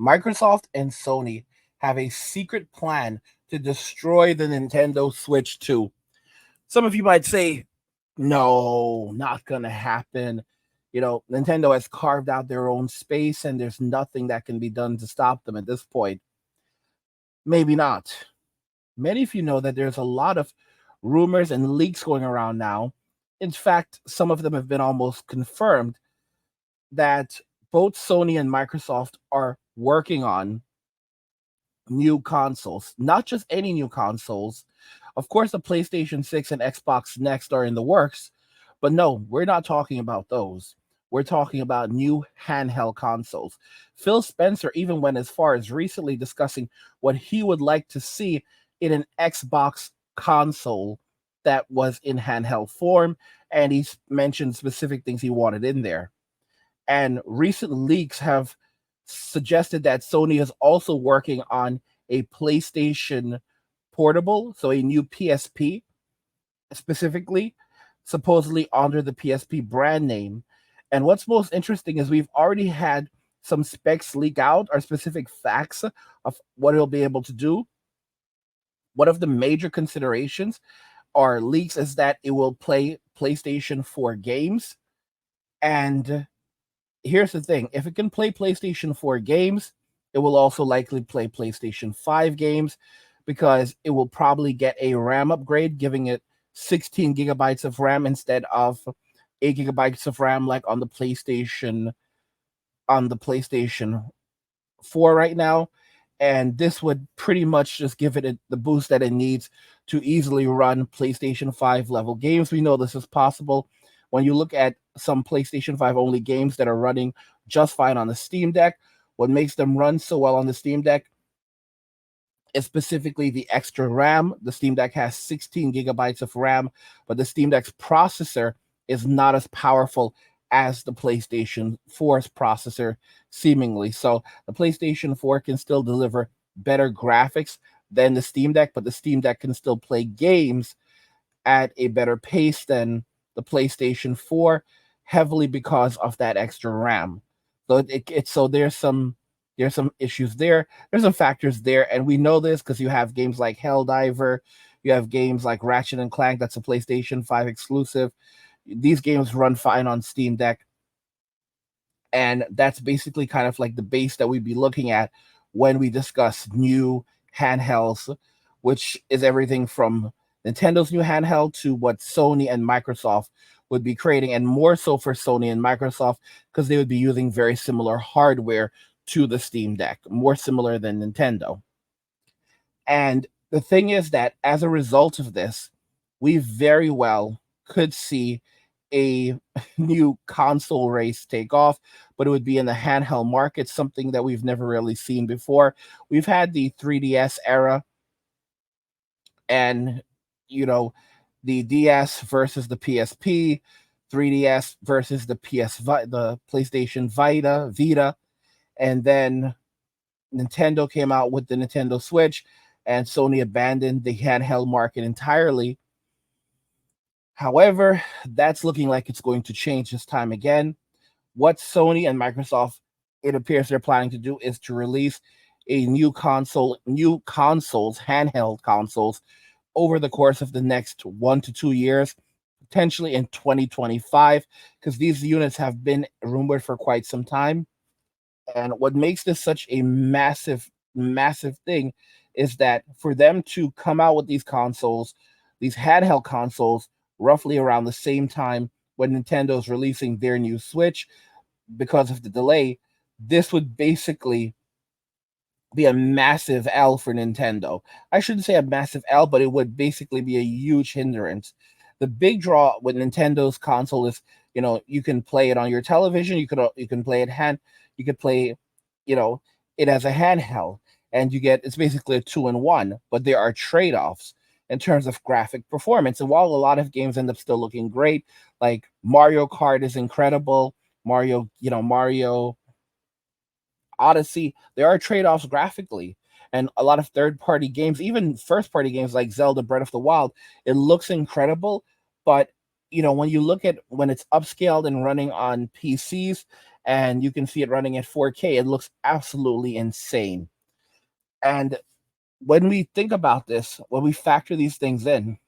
Microsoft and Sony have a secret plan to destroy the Nintendo Switch 2. Some of you might say, no, not gonna happen. Nintendo has carved out their own space and there's nothing that can be done to stop them at this point. Maybe not. Many of you know that there's a lot of rumors and leaks going around now. In fact, some of them have been almost confirmed that both Sony and Microsoft are working on new consoles, not just any new consoles. Of course, the PlayStation 6 and Xbox Next are in the works, but no, we're not talking about those. We're talking about new handheld consoles. Phil Spencer even went as far as recently discussing what he would like to see in an Xbox console that was in handheld form, and he mentioned specific things he wanted in there. And recent leaks have suggested that Sony is also working on a PlayStation Portable, so a new PSP, specifically, supposedly under the PSP brand name. And what's most interesting is we've already had some specs leak out, or specific facts of what it'll be able to do. One of the major considerations or leaks is that it will play PlayStation 4 games. And here's the thing, if it can play PlayStation 4 games, it will also likely play PlayStation 5 games, because it will probably get a RAM upgrade, giving it 16 gigabytes of RAM instead of 8 gigabytes of RAM like on the PlayStation 4 right now. And this would pretty much just give it the boost that it needs to easily run PlayStation 5 level games. We know this is possible when you look at some PlayStation 5 only games that are running just fine on the Steam Deck. What makes them run so well on the Steam Deck is specifically the extra RAM. The Steam Deck has 16 gigabytes of RAM, but the Steam Deck's processor is not as powerful as the PlayStation 4's processor, seemingly. So the PlayStation 4 can still deliver better graphics than the Steam Deck, but the Steam Deck can still play games at a better pace than the PlayStation 4, heavily because of that extra RAM. So so there's some issues there. There's some factors there, and we know this because you have games like Helldiver, you have games like Ratchet and Clank, that's a PlayStation 5 exclusive. These games run fine on Steam Deck, and that's basically kind of like the base that we'd be looking at when we discuss new handhelds, which is everything from Nintendo's new handheld to what Sony and Microsoft would be creating, and more so for Sony and Microsoft because they would be using very similar hardware to the Steam Deck, more similar than Nintendo. And the thing is that as a result of this, we very well could see a new console race take off, but it would be in the handheld market, something that we've never really seen before. We've had the 3DS era, and you know, the DS versus the PSP, 3DS versus the PlayStation Vita, and then Nintendo came out with the Nintendo Switch, and Sony abandoned the handheld market entirely. However, that's looking like it's going to change this time again. What Sony and Microsoft, it appears they're planning to do, is to release a new consoles, handheld consoles, over the course of the next 1 to 2 years, potentially in 2025, because these units have been rumored for quite some time. And what makes this such a massive, massive thing is that for them to come out with these consoles, these handheld consoles, roughly around the same time when Nintendo's releasing their new Switch, because of the delay, this would basically be a massive L for Nintendo. I shouldn't say a massive L, but it would basically be a huge hindrance. The big draw with Nintendo's console is, you can play it on your television, you can play it you could play, you know, it as a handheld, and it's basically a two in one. But there are trade offs in terms of graphic performance, and while a lot of games end up still looking great, like Mario Kart is incredible, Mario Odyssey, there are trade offs graphically. And a lot of third party games, even first party games like Zelda Breath of the Wild, it looks incredible. But, when you look at when it's upscaled and running on PCs and you can see it running at 4K. It looks absolutely insane. And when we think about this, when we factor these things in,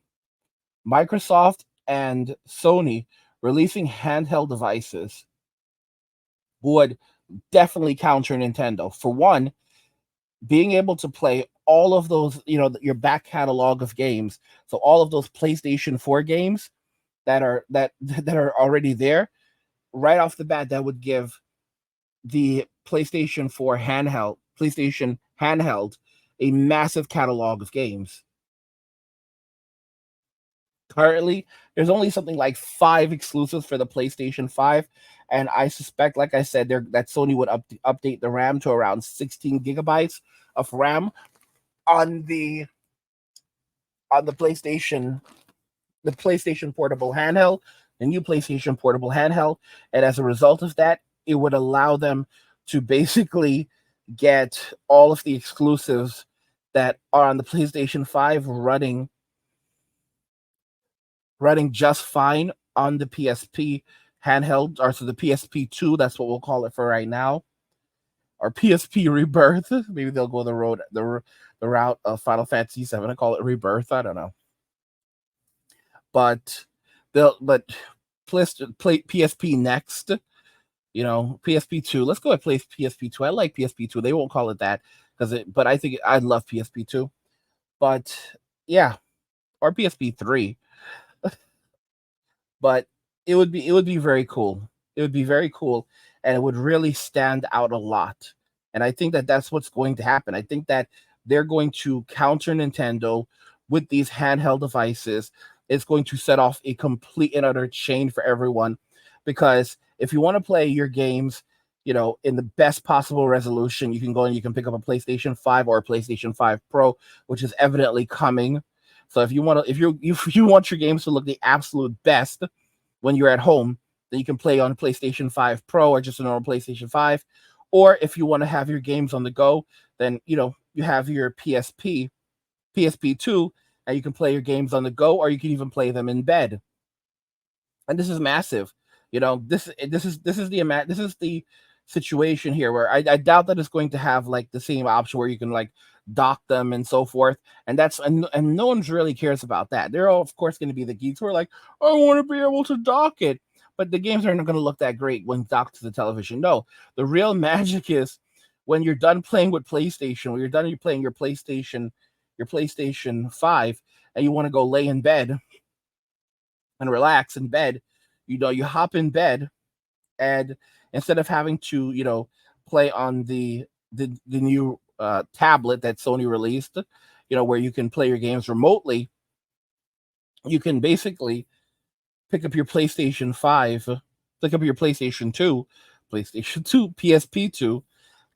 Microsoft and Sony releasing handheld devices would definitely counter Nintendo. For one, being able to play all of those, your back catalog of games, so all of those PlayStation 4 games that are already there, right off the bat, that would give the PlayStation handheld, a massive catalog of games. Currently, there's only something like 5 exclusives for the PlayStation 5, and I suspect, like I said, that Sony would update the RAM to around 16 gigabytes of RAM on the PlayStation Portable handheld, the new PlayStation Portable handheld, and as a result of that, it would allow them to basically get all of the exclusives that are on the PlayStation 5 running just fine on the PSP handheld, or so the PSP 2, that's what we'll call it for right now, or PSP Rebirth. Maybe they'll go the route of Final Fantasy 7 and call it Rebirth. I don't know. But PSP next, PSP 2. Let's go with PSP 2. I like PSP 2. They won't call it that but I think I love PSP 2. But yeah, or PSP 3. But it would be very cool. It would be very cool, and it would really stand out a lot. And I think that that's what's going to happen. I think that they're going to counter Nintendo with these handheld devices. It's going to set off a complete and utter chain for everyone, because if you want to play your games, in the best possible resolution, you can go and you can pick up a PlayStation 5 or a PlayStation 5 Pro, which is evidently coming. So if you want your games to look the absolute best when you're at home, then you can play on PlayStation 5 Pro or just a normal PlayStation 5. Or if you want to have your games on the go, then you have your PSP 2, and you can play your games on the go, or you can even play them in bed. And this is massive. This is the situation here, where I doubt that it's going to have like the same option where you can like dock them and so forth. And no one's really cares about that. There are of course going to be the geeks who are like, I want to be able to dock it, but the games aren't going to look that great when docked to the television. No, the real magic is when you're done playing with PlayStation, when you're playing your PlayStation 5, and you want to go lay in bed and relax in bed, you hop in bed, and instead of having to, play on the new tablet that Sony released, where you can play your games remotely, you can basically pick up your PlayStation 5, pick up your PlayStation 2, PSP 2,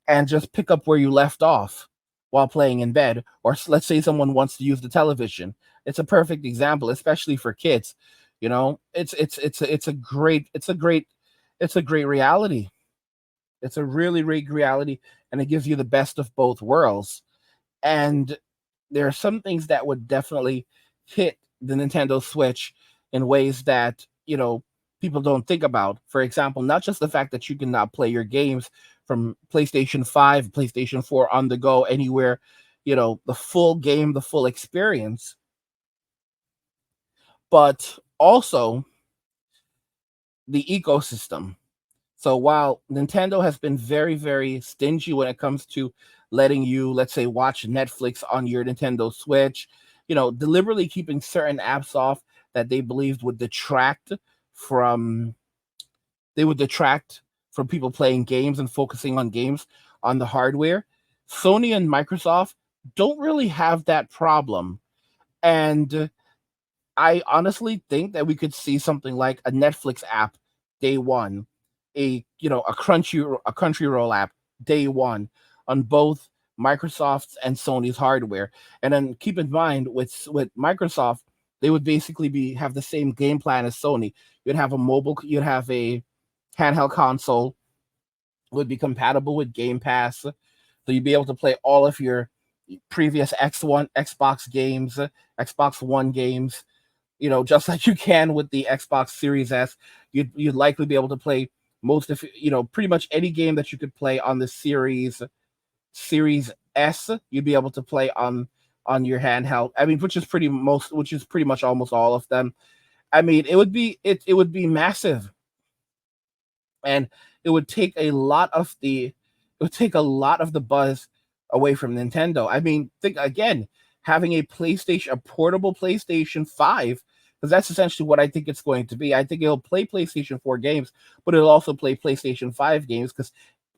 and just pick up where you left off while playing in bed. Or let's say someone wants to use the television. It's a perfect example, especially for kids. It's a great reality. It's a really great reality, and it gives you the best of both worlds. And there are some things that would definitely hit the Nintendo Switch in ways that, people don't think about. For example, not just the fact that you can now play your games from PlayStation 5, PlayStation 4 on the go anywhere, the full game, the full experience, but also the ecosystem. So while Nintendo has been very, very stingy when it comes to letting you, let's say, watch Netflix on your Nintendo Switch, deliberately keeping certain apps off that they believed would detract from people playing games and focusing on games on the hardware, Sony and Microsoft don't really have that problem. And I honestly think that we could see something like a Netflix app day one, a Crunchyroll app day one on both Microsoft's and Sony's hardware. And then keep in mind with Microsoft, they would basically have the same game plan as Sony. You'd have a handheld console, would be compatible with Game Pass, so you'd be able to play all of your previous Xbox games, Xbox One games, just like you can with the Xbox Series S. You'd likely be able to play most of pretty much any game that you could play on the Series S, you'd be able to play on your handheld. I mean, which is pretty much almost all of them. I mean, it would be massive, and it would take a lot of the buzz away from Nintendo. I mean, think again, having a portable PlayStation 5, because that's essentially what I think it's going to be. I think it'll play PlayStation 4 games, but it'll also play PlayStation 5 games because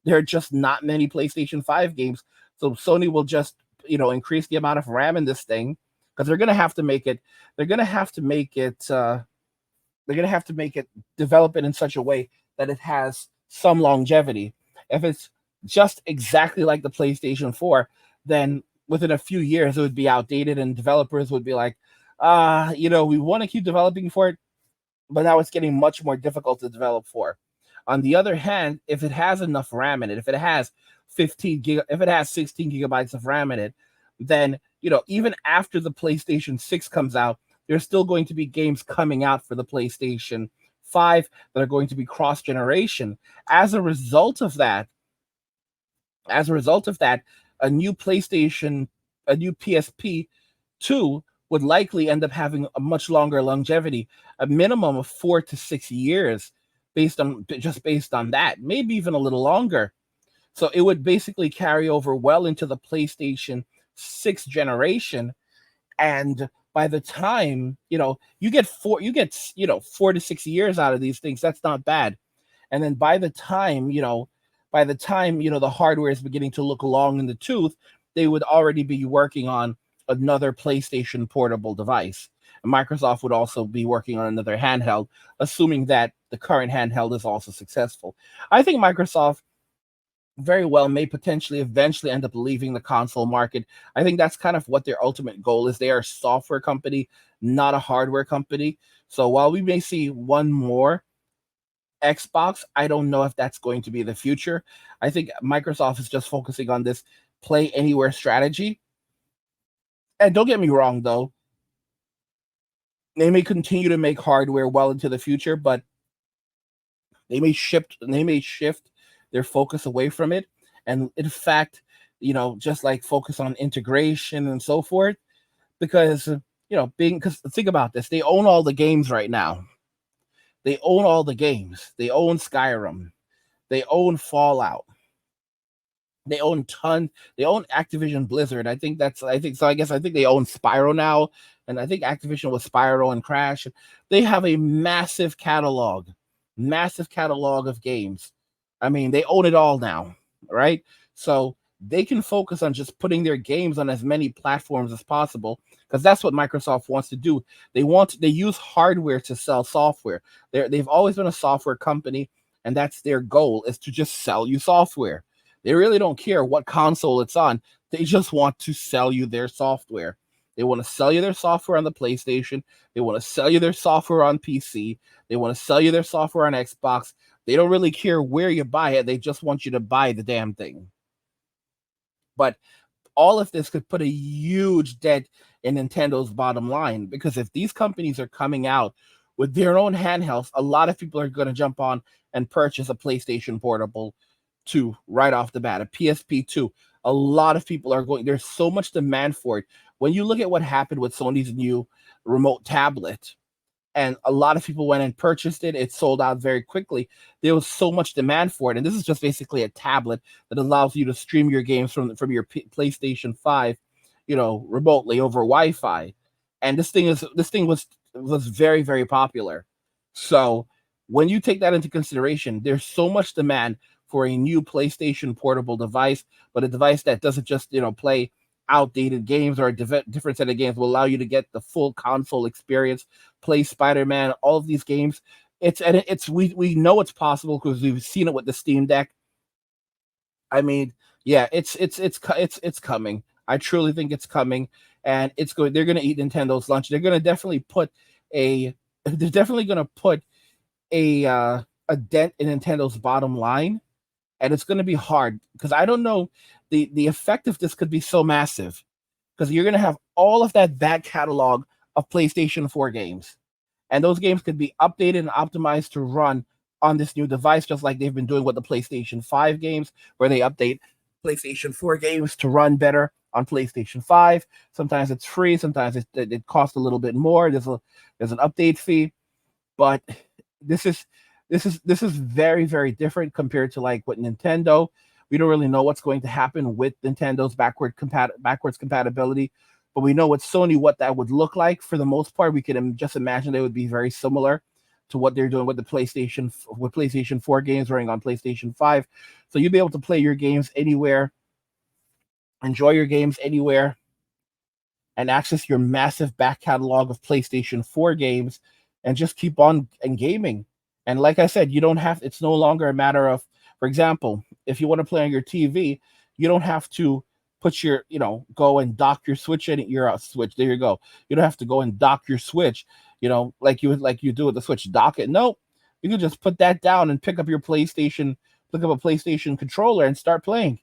there are just not many PlayStation 5 games. So Sony will just, increase the amount of RAM in this thing, because they're going to have to make it they're going to have to make it they're going to have to make it develop it in such a way that it has some longevity. If it's just exactly like the PlayStation 4, then within a few years it would be outdated and developers would be like, we want to keep developing for it, but now it's getting much more difficult to develop for. On the other hand, if it has enough RAM in it, if it has 16 gigabytes of RAM in it, then even after the PlayStation 6 comes out, there's still going to be games coming out for the PlayStation 5 that are going to be cross generation. As a result of that, a new PSP 2 would likely end up having a much longer longevity, a minimum of 4 to 6 years, based on that, maybe even a little longer. So it would basically carry over well into the PlayStation 6 generation, and by the time you get 4 to 6 years out of these things, that's not bad. And then by the time the hardware is beginning to look long in the tooth, they would already be working on another PlayStation portable device. And Microsoft would also be working on another handheld, assuming that the current handheld is also successful. I think Microsoft very well may potentially eventually end up leaving the console market. I think that's kind of what their ultimate goal is. They are a software company, not a hardware company. So while we may see one more Xbox, I don't know if that's going to be the future. I think Microsoft is just focusing on this play anywhere strategy. And don't get me wrong, though, they may continue to make hardware well into the future, but they may shift their focus away from it, and in fact, just like focus on integration and so forth. Because because think about this, they own all the games right now. They own all the games. They own Skyrim. They own Fallout. They own They own Activision Blizzard. I think so. I think they own Spyro now, and I think Activision was Spyro and Crash. They have a massive catalog of games. I mean, they own it all now, right? So they can focus on just putting their games on as many platforms as possible, because that's what Microsoft wants to do. They use hardware to sell software. They've always been a software company, and that's their goal, is to just sell you software. They really don't care what console it's on. They just want to sell you their software. They want to sell you their software on the PlayStation. They want to sell you their software on PC. They want to sell you their software on Xbox. They don't really care where you buy it. They just want you to buy the damn thing. But all of this could put a huge dent in Nintendo's bottom line, because if these companies are coming out with their own handhelds, a lot of people are going to jump on and purchase a PlayStation Portable 2 right off the bat, a PSP 2. A lot of people are there's so much demand for it. When you look at what happened with Sony's new remote tablet, and a lot of people went and purchased it, it sold out very quickly. There was so much demand for it, and this is just basically a tablet that allows you to stream your games from your PlayStation 5, remotely over Wi-Fi. And this thing was very, very popular. So when you take that into consideration, there's so much demand for a new PlayStation portable device, but a device that doesn't just play outdated games or a different set of games, will allow you to get the full console experience, play Spider-Man, all of these games. We know it's possible because we've seen it with the Steam Deck. I mean, yeah, it's coming. I truly think it's coming, and it's going. They're going to eat Nintendo's lunch. They're going to definitely put a. They're definitely going to put a dent in Nintendo's bottom line, and it's going to be hard, because I don't know, the effect of this could be so massive, because you're going to have all of that back catalog of PlayStation 4 games, and those games could be updated and optimized to run on this new device, just like they've been doing with the PlayStation 5 games, where they update PlayStation 4 games to run better on PlayStation 5. Sometimes it's free, sometimes it costs a little bit more. There's an update fee, but this is this is very very different compared to like what Nintendo. We don't really know what's going to happen with Nintendo's backwards compatibility, but we know with Sony what that would look like. For the most part, we can just imagine they would be very similar to what they're doing with the PlayStation 4 games running on PlayStation 5. So you'll be able to play your games anywhere, enjoy your games anywhere, and access your massive back catalog of PlayStation 4 games and just keep on and gaming. And like I said, you don't have it's no longer a matter of, for example, if you want to play on your TV, you don't have to put your, go and dock your Switch in your Switch. There you go. You don't have to go and dock your Switch, like you do with the Switch. Dock it. No, you can just put that down and pick up a PlayStation controller and start playing.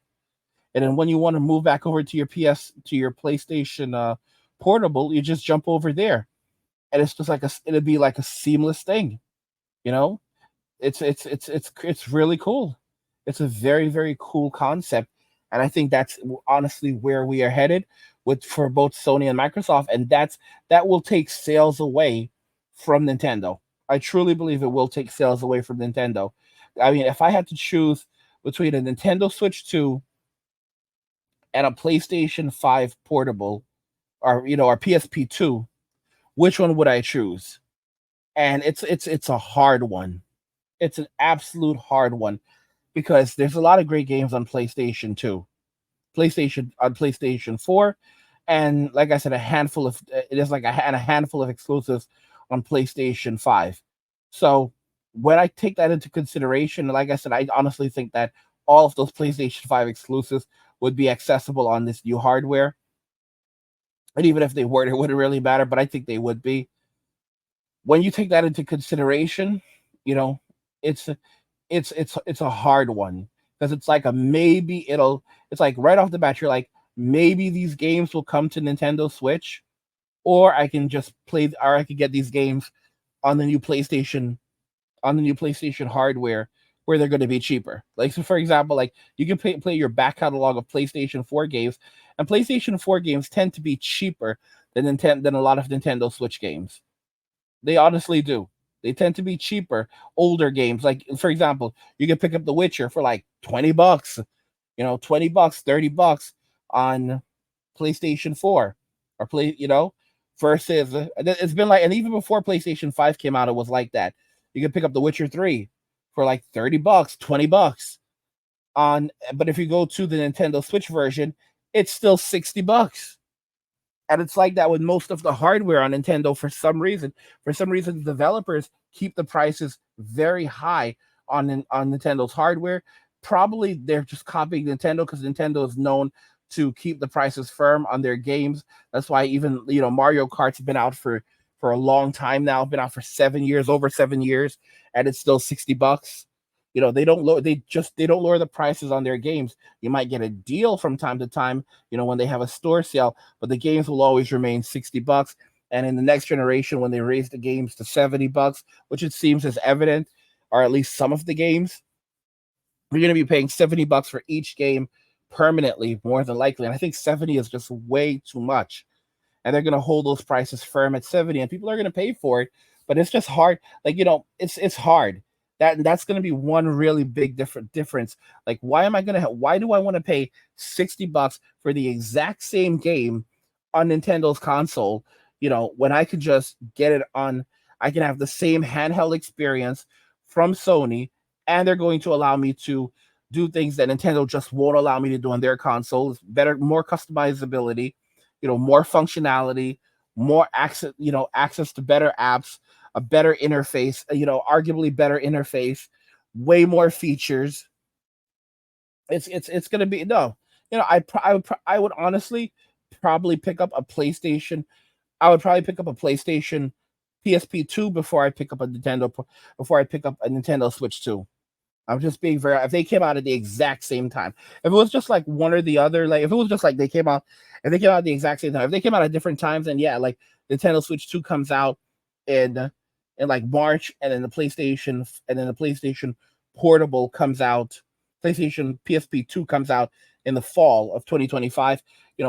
And then when you want to move back over to your PlayStation portable, you just jump over there, and it's just it'd be like a seamless thing, you know. It's really cool. It's a very very cool concept, and I think that's honestly where we are headed with for both Sony and Microsoft, and that will take sales away from Nintendo. I truly believe it will take sales away from Nintendo. I mean, if I had to choose between a Nintendo Switch 2 and a PlayStation 5 portable, or PSP 2, which one would I choose? And it's a hard one. It's an absolute hard one because there's a lot of great games on PlayStation 2, PlayStation 4, and like I said, a handful of exclusives on PlayStation 5. So when I take that into consideration, like I said, I honestly think that all of those PlayStation 5 exclusives would be accessible on this new hardware. And even if they weren't, it wouldn't really matter, but I think they would be. When you take that into consideration, you know, it's it's a hard one because it's like a maybe it's like right off the bat you're like maybe these games will come to Nintendo Switch, or I could get these games on the new PlayStation hardware where they're going to be cheaper. Like, so for example, like you can play your back catalog of PlayStation 4 games, and PlayStation 4 games tend to be cheaper than a lot of Nintendo Switch games. They honestly do. They tend to be cheaper, older games. Like for example, you can pick up The Witcher for like $20, 20 bucks, $30 on PlayStation 4 or versus it's been like, and even before PlayStation 5 came out, it was like that. You can pick up The Witcher 3 for like $30, $20 but if you go to the Nintendo Switch version, it's still $60. And it's like that with most of the hardware on Nintendo for some reason. For some reason, developers keep the prices very high on Nintendo's hardware. Probably they're just copying Nintendo because Nintendo is known to keep the prices firm on their games. That's why even Mario Kart's been out for a long time now. Been out for 7 years, over 7 years, and it's still $60. They don't lower the prices on their games. You might get a deal from time to time, when they have a store sale, but the games will always remain $60. And in the next generation, when they raise the games to $70, which it seems is evident, or at least some of the games, you're going to be paying $70 for each game permanently, more than likely. And I think 70 is just way too much. And they're going to hold those prices firm at 70, and people are going to pay for it. But it's just hard. Like, it's hard. That's going to be one really big difference. Like, why do I want to pay $60 for the exact same game on Nintendo's console, when I could just get it on, I can have the same handheld experience from Sony, and they're going to allow me to do things that Nintendo just won't allow me to do on their consoles. Better, more customizability, more functionality, more access to better apps, a better interface, arguably better interface, way more features. It's gonna be no, I would honestly probably pick up a PlayStation. I would probably pick up a PlayStation PSP 2 before I pick up a Nintendo Switch 2. I'm just being very. If they came out at the exact same time, if it was just like one or the other, like if it was just like if they came out at the exact same time, if they came out at different times, then yeah, like Nintendo Switch 2 comes out in in like March, and then the PlayStation Portable comes out. PlayStation PSP 2 comes out in the fall of 2025. So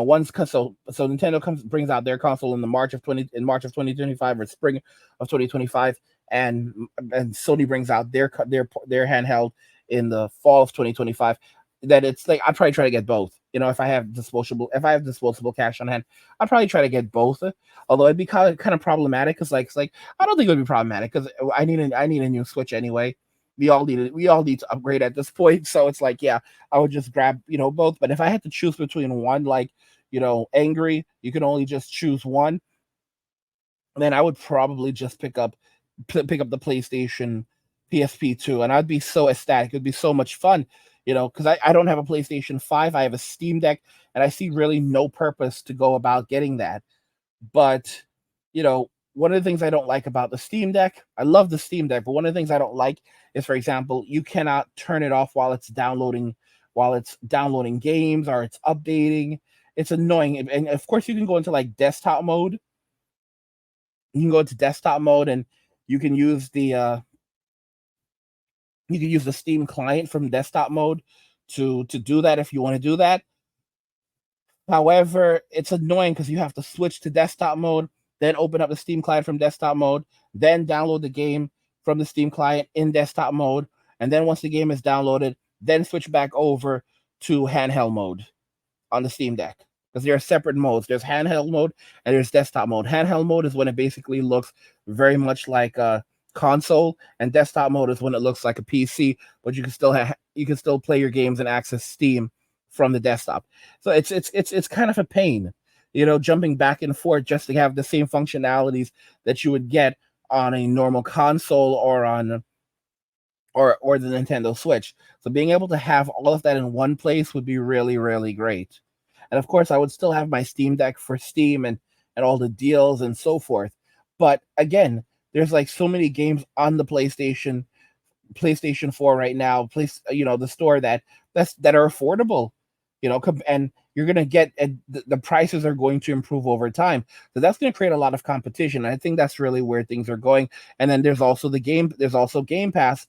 Nintendo brings out their console in March of 2025, or spring of 2025, and Sony brings out their handheld in the fall of 2025. That it's like I'd probably try to get both. If I have disposable cash on hand, I'd probably try to get both. Although it'd be kind of problematic, because I don't think it would be problematic, because I need a new Switch anyway. We all need to upgrade at this point. So it's like, yeah, I would just grab both. But if I had to choose between one, like, angry, you can only just choose one, then I would probably just pick up the PlayStation PSP 2, and I'd be so ecstatic. It'd be so much fun, because I don't have a PlayStation 5. I have a Steam Deck, and I see really no purpose to go about getting that. But, one of the things I don't like about the Steam Deck, I love the Steam Deck, but one of the things I don't like is, for example, you cannot turn it off while it's downloading games, or it's updating. It's annoying. And of course, you can go into like desktop mode. You can go into desktop mode, and you can use the Steam client from desktop mode to do that if you want to do that. However, it's annoying because you have to switch to desktop mode, then open up the Steam client from desktop mode, then download the game from the Steam client in desktop mode, and then once the game is downloaded, then switch back over to handheld mode on the Steam Deck. Because there are separate modes. There's handheld mode and there's desktop mode. Handheld mode is when it basically looks very much like a console, and desktop mode is when it looks like a PC, but you can still play your games and access Steam from the desktop. So it's kind of a pain, jumping back and forth just to have the same functionalities that you would get on a normal console, or the Nintendo Switch. So being able to have all of that in one place would be really, really great. And of course, I would still have my Steam Deck for Steam and all the deals and so forth. But again, there's like so many games on the PlayStation 4 right now, the store that are affordable, and you're gonna get, and the prices are going to improve over time. So that's going to create a lot of competition. I think that's really where things are going. And then there's also Game Pass,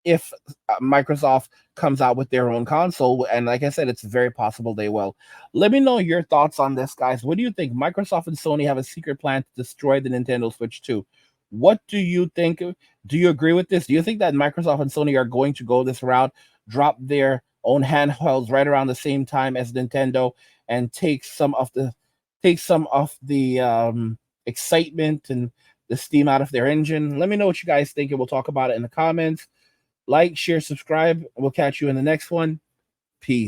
if Microsoft comes out with their own console. And like I said, it's very possible they will. Let me know your thoughts on this, guys. What do you think? Microsoft and Sony have a secret plan to destroy the Nintendo Switch 2. What do you think? Do you agree with this? Do you think that Microsoft and Sony are going to go this route, drop their own handhelds right around the same time as Nintendo, and take some of the excitement and the steam out of their engine? Let me know what you guys think, and we'll talk about it in the comments. Like, share, subscribe. We'll catch you in the next one. Peace.